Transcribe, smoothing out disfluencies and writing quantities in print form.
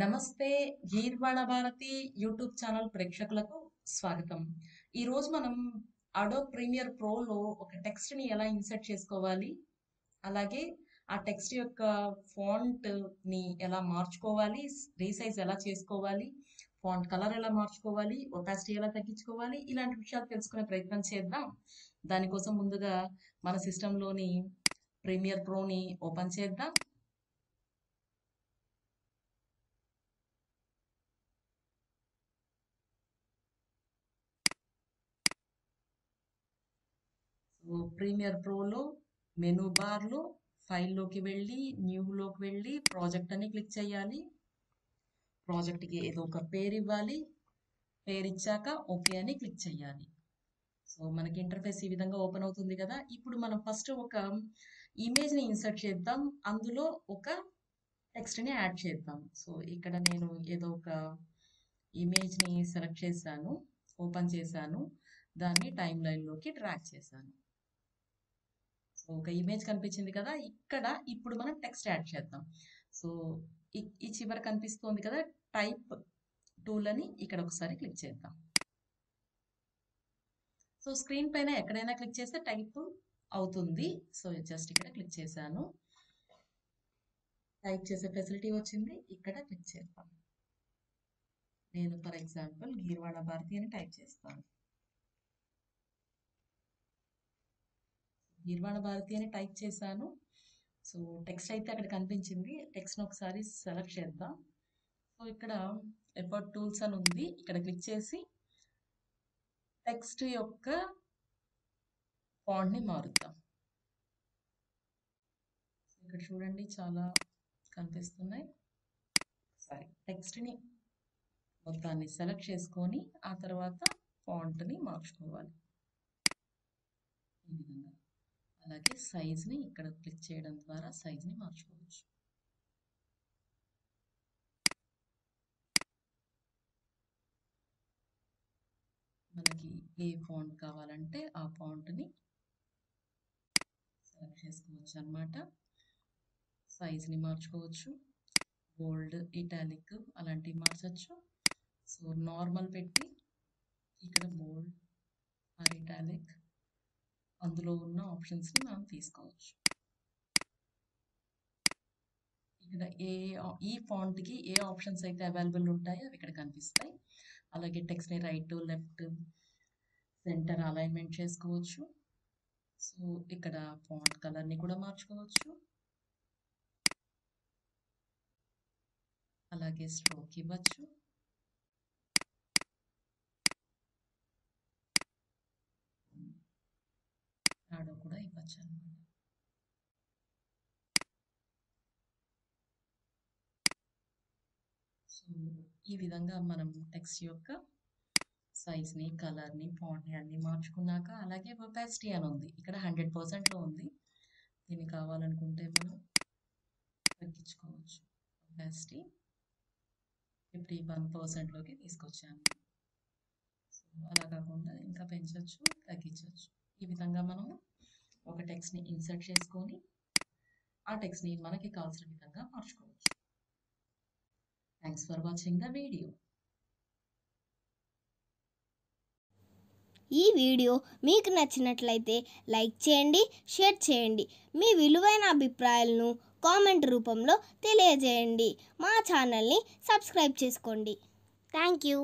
నమస్తే గీర్వాణ Bharati YouTube channel ప్రేక్షకులకు స్వాగతం. ఈరోజు మనం అడోబ్ ప్రీమియర్ ప్రోలో ఒక టెక్స్ట్ని ఎలా ఇన్సర్ట్ చేసుకోవాలి, అలాగే ఆ టెక్స్ట్ యొక్క ఫాంట్ ని ఎలా మార్చుకోవాలి, రీసైజ్ ఎలా చేసుకోవాలి, ఫాంట్ కలర్ ఎలా మార్చుకోవాలి, ఒపాసిటీ ఎలా తగ్గించుకోవాలి, ఇలాంటి విషయాలు తెలుసుకునే ప్రయత్నం చేద్దాం. దానికోసం ముందుగా మన సిస్టంలోని ప్రీమియర్ ప్రోని ఓపెన్ చేద్దాం. ప్రీమియర్ ప్రోలో మెనూ బార్లో ఫైల్లోకి వెళ్ళి న్యూలోకి వెళ్ళి ప్రాజెక్ట్ అని క్లిక్ చేయాలి. ప్రాజెక్ట్కి ఏదో ఒక పేరు ఇవ్వాలి. పేరు ఇచ్చాక ఓకే అని క్లిక్ చేయాలి. సో మనకి ఇంటర్ఫేస్ ఈ విధంగా ఓపెన్ అవుతుంది కదా. ఇప్పుడు మనం ఫస్ట్ ఒక ఇమేజ్ని ఇన్సర్ట్ చేద్దాం, అందులో ఒక టెక్స్ట్ని యాడ్ చేద్దాం. సో ఇక్కడ నేను ఏదో ఒక ఇమేజ్ని సెలెక్ట్ చేశాను, ఓపెన్ చేశాను, దాన్ని టైమ్ లైన్లోకి డ్రాగ్ చేశాను. ఒక ఇమేజ్ కనిపించింది కదా. ఇక్కడ ఇప్పుడు మనం టెక్స్ట్ యాడ్ చేద్దాం. సో ఈ చివర కనిపిస్తుంది కదా టైప్ టూల్ అని, ఇక్కడ ఒకసారి క్లిక్ చేద్దాం. సో స్క్రీన్ పైన ఎక్కడైనా క్లిక్ చేస్తే టైప్ అవుతుంది. సో జస్ట్ ఇక్కడ క్లిక్ చేశాను, టైప్ చేసే ఫెసిలిటీ వచ్చింది. ఇక్కడ క్లిక్ చేద్దాం. నేను ఫర్ ఎగ్జాంపుల్ గీర్వాణ భారతి అని టైప్ చేస్తాను. గీర్వాణ భారతి అని టైప్ చేశాను. సో టెక్స్ట్ అయితే అక్కడ కనిపించింది. టెక్స్ట్ని ఒకసారి సెలెక్ట్ చేద్దాం. సో ఇక్కడ ఎఫర్ట్ టూల్స్ అని ఉంది, ఇక్కడ క్లిక్ చేసి టెక్స్ట్ యొక్క ఫాంట్ని మారుద్దాం. ఇక్కడ చూడండి చాలా కనిపిస్తున్నాయి. సరే, టెక్స్ట్ని మొత్తాన్ని సెలెక్ట్ చేసుకొని ఆ తర్వాత ఫాంట్ని మార్చుకోవాలి ఈ విధంగా. అలాగే సైజ్ని ఇక్కడ క్లిక్ చేయడం ద్వారా సైజ్ని మార్చుకోవచ్చు. మనకి ఏ ఫాంట్ కావాలంటే ఆ ఫాంట్ని సెలెక్ట్ చేసుకోవచ్చు అన్నమాట. సైజ్ని మార్చుకోవచ్చు, బోల్డ్, ఇటాలిక్ అలాంటివి మార్చచ్చు. సో నార్మల్ పెట్టి ఇక్కడ బోల్డ్ ఆర్ ఇటాలిక్ అందులో ఉన్న ఆప్షన్స్ని మనం తీసుకోవచ్చు. ఇక్కడ ఈ ఫాంట్కి ఏ ఆప్షన్స్ అయితే అవైలబుల్ ఉంటాయో అవి ఇక్కడ కనిపిస్తాయి. అలాగే టెక్స్ట్ని రైట్, లెఫ్ట్, సెంటర్ అలైన్మెంట్ చేసుకోవచ్చు. సో ఇక్కడ ఫాంట్ కలర్ని కూడా మార్చుకోవచ్చు. అలాగే స్ట్రోక్ ఇవ్వచ్చు. షాడో కూడా ఇవ్వచ్చు అన్నమాట. సో ఈ విధంగా మనం టెక్స్ట్ యొక్క సైజ్ని, కలర్ని, ఫాంట్ని అన్ని మార్చుకున్నాక, అలాగే ఒపాసిటీ అని ఉంది, ఇక్కడ 100%లో ఉంది. దీన్ని కావాలనుకుంటే మనం తగ్గించుకోవచ్చు. ఒపాసిటీ 51%లోకి తీసుకొచ్చాను. సో అలా కాకుండా ఇంకా పెంచవచ్చు, తగ్గించవచ్చు. ఈ విధంగా మనము ఒక టెక్స్ట్ని ఇన్సర్ట్ చేసుకొని ఆ టెక్స్ట్ని మనకి కావాల్సిన విధంగా మార్చుకోవచ్చు. Thanks for watching the video. ఈ వీడియో మీకు నచ్చినట్లయితే లైక్ చేయండి, షేర్ చేయండి. మీ విలువైన అభిప్రాయాలను కామెంట్ రూపంలో తెలియజేయండి. మా ఛానల్ని సబ్స్క్రైబ్ చేసుకోండి. Thank you.